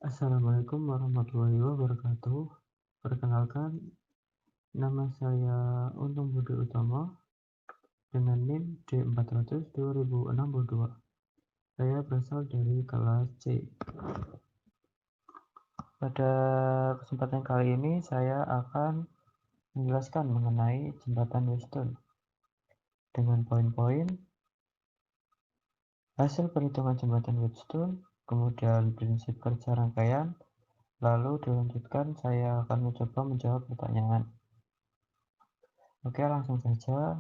Assalamualaikum warahmatullahi wabarakatuh. Perkenalkan, nama saya Untung Budi Utomo dengan NIM D400-2062. Saya berasal dari kelas C. Pada kesempatan kali ini saya akan menjelaskan mengenai jembatan Wheatstone dengan poin-poin hasil perhitungan jembatan Wheatstone, kemudian prinsip kerja rangkaian, lalu dilanjutkan saya akan mencoba menjawab pertanyaan. Oke, langsung saja.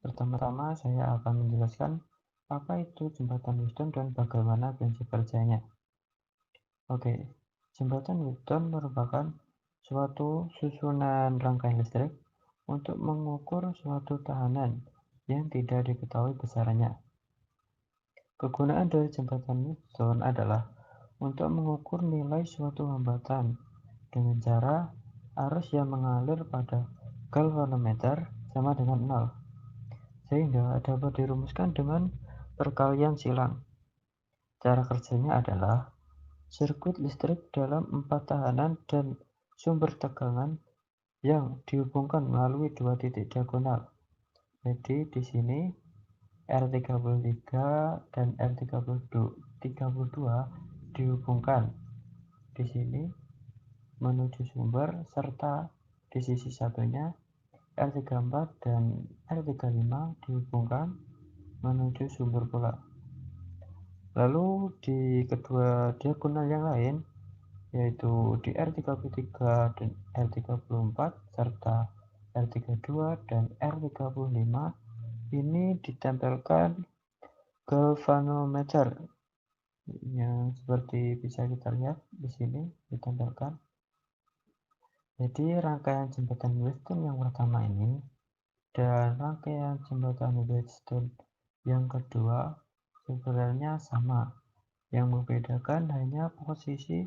Pertama-tama saya akan menjelaskan apa itu jembatan Wheatstone dan bagaimana prinsip kerjanya. Oke, jembatan Wheatstone merupakan suatu susunan rangkaian listrik untuk mengukur suatu tahanan yang tidak diketahui besarannya. Kegunaan dari jembatan Wheatstone adalah untuk mengukur nilai suatu hambatan dengan cara arus yang mengalir pada galvanometer sama dengan 0, sehingga dapat dirumuskan dengan perkalian silang. Cara kerjanya adalah sirkuit listrik dalam 4 tahanan dan sumber tegangan yang dihubungkan melalui 2 titik diagonal. Jadi di sini R33 dan R32 dihubungkan di sini menuju sumber, serta di sisi satunya R34 dan R35 dihubungkan menuju sumber pula. Lalu di kedua diagonal yang lain, yaitu di R33 dan R34 serta R32 dan R35, ini ditempelkan galvanometer yang seperti bisa kita lihat di sini ditempelkan. Jadi rangkaian jembatan Wheatstone yang pertama ini dan rangkaian jembatan Wheatstone yang kedua sebenarnya sama. Yang membedakan hanya posisi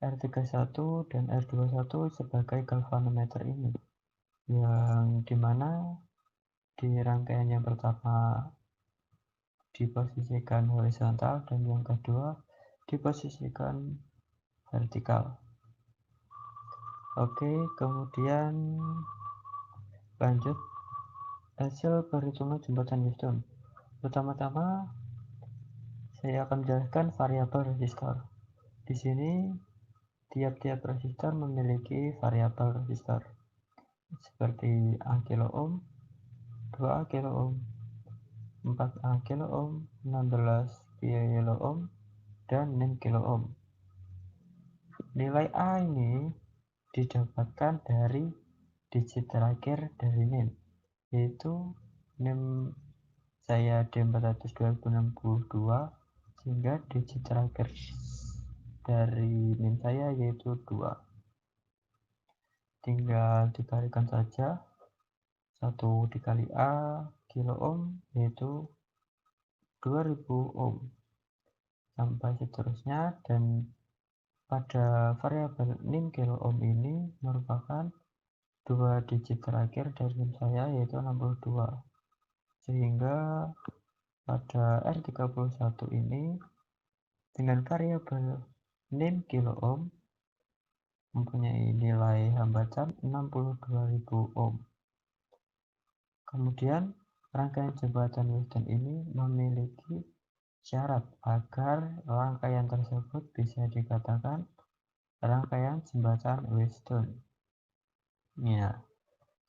R31 dan R21 sebagai galvanometer ini, yang dimana di rangkaian yang pertama diposisikan horizontal dan yang kedua diposisikan vertikal. Oke, kemudian lanjut hasil perhitungan jembatan Wheatstone. Pertama-tama saya akan menjelaskan variabel resistor. Di sini tiap-tiap resistor memiliki variabel resistor seperti A kilo ohm, 2A kilo ohm, 4A kilo ohm, 16 kilo ohm, dan 6 kilo ohm. Nilai A ini didapatkan dari digit terakhir dari NIM, yaitu NIM saya D400-2062, sehingga digit terakhir dari NIM saya yaitu 2. Tinggal dikalikan saja 1 dikali A kilo ohm yaitu 2000 ohm sampai seterusnya, dan pada variabel NIM kilo ohm ini merupakan 2 digit terakhir dari NIM saya yaitu 62, sehingga pada R31 ini dengan variabel NIM kilo ohm mempunyai nilai hambatan 62.000 ohm. Kemudian rangkaian jembatan Wheatstone ini memiliki syarat agar rangkaian tersebut bisa dikatakan rangkaian jembatan Wheatstone. Ya,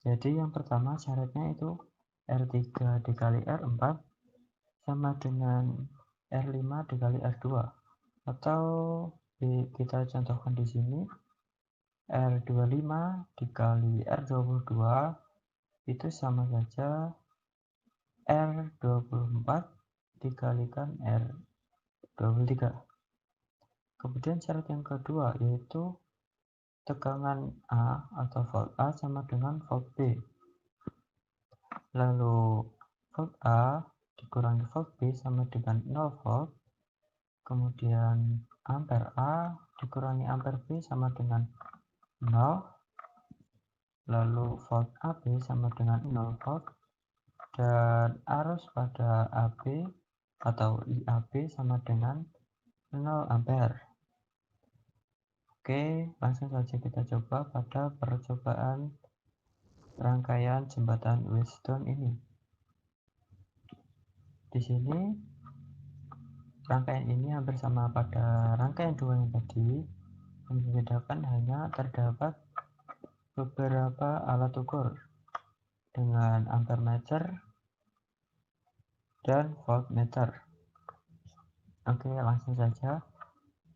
jadi yang pertama syaratnya itu R3 dikali R4 sama dengan R5 dikali R2, atau kita contohkan di sini R25 dikali R22 itu sama saja R24 dikalikan R23. Kemudian syarat yang kedua yaitu tegangan A atau volt A sama dengan volt B. Lalu volt A dikurangi volt B sama dengan 0 volt. Kemudian ampere A dikurangi ampere B sama dengan 0. Lalu volt AB sama dengan 0 volt. Dan arus pada AB atau IAB sama dengan 0 ampere. Oke, langsung saja kita coba pada percobaan rangkaian jembatan Wheatstone ini. Di sini rangkaian ini hampir sama pada rangkaian 2 yang tadi. Yang membedakan hanya terdapat beberapa alat ukur dengan ampermeter dan voltmeter. Oke, langsung saja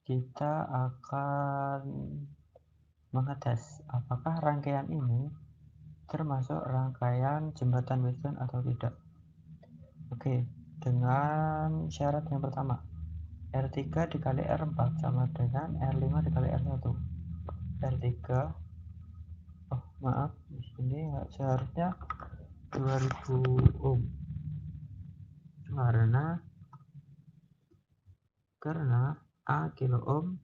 kita akan mengetes apakah rangkaian ini termasuk rangkaian jembatan Wheatstone atau tidak. Oke, dengan syarat yang pertama, R3 dikali R4 sama dengan R5 dikali R1. R3, oh maaf, di sini seharusnya 2000 ohm karena A kilo ohm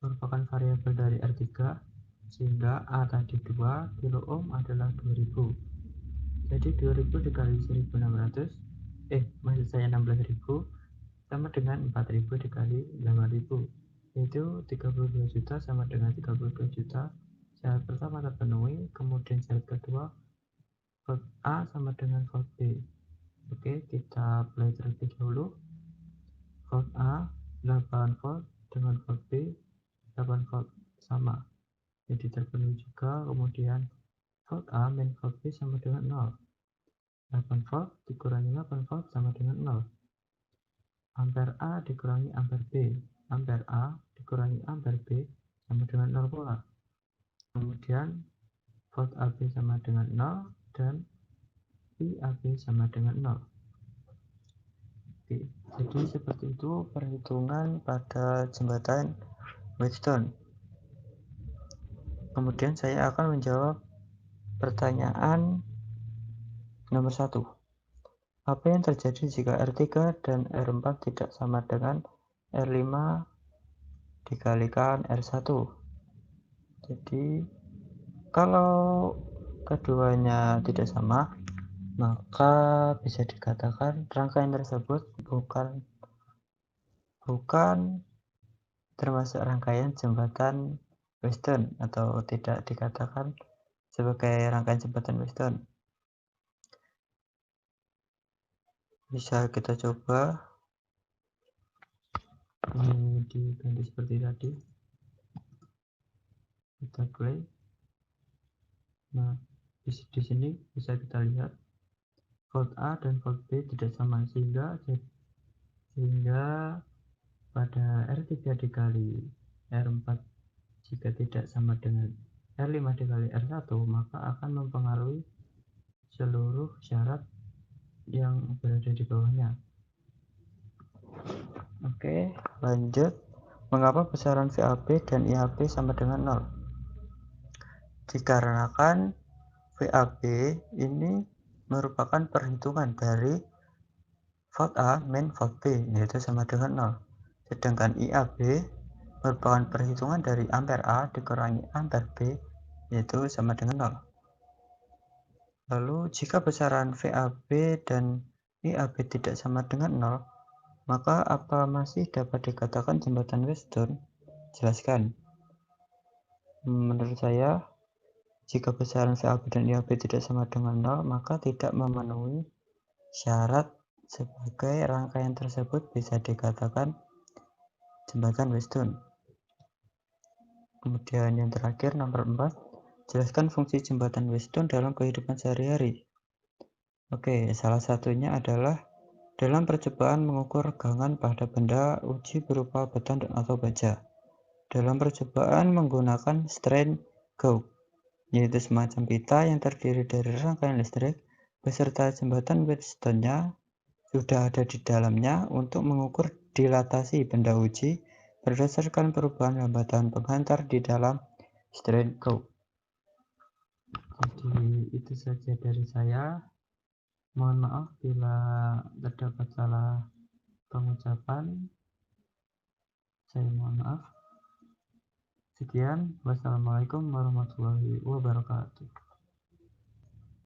merupakan variabel dari R3, sehingga A tadi 2 kilo ohm adalah 2000. Jadi 2000 dikali 1600, maksud saya 16000 sama dengan 4000 dikali 8000, yaitu 32 juta sama dengan 32 juta. Syarat pertama terpenuhi, kemudian syarat kedua, volt A sama dengan volt B. Oke, kita play terlebih dahulu. Volt A 8 volt dengan volt B 8 volt sama, jadi terpenuhi juga. Kemudian volt A min volt B sama dengan 0. 8 volt dikurangi 8 volt sama dengan 0. Ampere A dikurangi ampere B, ampere A dikurangi ampere B sama dengan 0 pula. Kemudian volt AB sama dengan 0 dan VAB sama dengan 0. Oke, jadi seperti itu perhitungan pada jembatan Wheatstone. Kemudian saya akan menjawab pertanyaan nomor 1. Apa yang terjadi jika R3 dan R4 tidak sama dengan R5 dikalikan R1? Jadi kalau keduanya tidak sama, maka bisa dikatakan rangkaian tersebut bukan termasuk rangkaian jembatan Wheatstone atau tidak dikatakan sebagai rangkaian jembatan Wheatstone. Bisa kita coba diganti seperti tadi. Kita play. Nah, di sini bisa kita lihat volt A dan volt B tidak sama, sehingga pada R3 dikali R4 jika tidak sama dengan R5 dikali R1, maka akan mempengaruhi seluruh syarat yang berada di bawahnya. Oke, lanjut. Mengapa besaran VAB dan IAB sama dengan 0? Dikarenakan VAB ini merupakan perhitungan dari volt A min volt B, yaitu sama dengan 0. Sedangkan IAB merupakan perhitungan dari ampere A dikurangi ampere B, yaitu sama dengan 0. Lalu jika besaran VAB dan IAB tidak sama dengan 0, maka apa masih dapat dikatakan jembatan Wheatstone? Jelaskan. Menurut saya, jika besaran VAB dan IAB tidak sama dengan 0, maka tidak memenuhi syarat sebagai rangkaian tersebut bisa dikatakan jembatan Wheatstone. Kemudian yang terakhir, nomor 4, jelaskan fungsi jembatan Wheatstone dalam kehidupan sehari-hari. Oke, salah satunya adalah dalam percobaan mengukur regangan pada benda uji berupa beton atau baja. Dalam percobaan menggunakan strain gauge, yaitu semacam pita yang terdiri dari rangkaian listrik beserta jembatan Wheatstone-nya sudah ada di dalamnya untuk mengukur dilatasi benda uji berdasarkan perubahan hambatan penghantar di dalam strain gauge. Jadi itu saja dari saya. Mohon maaf bila terdapat salah pengucapan. Saya mohon maaf. Sekian, wassalamualaikum warahmatullahi wabarakatuh.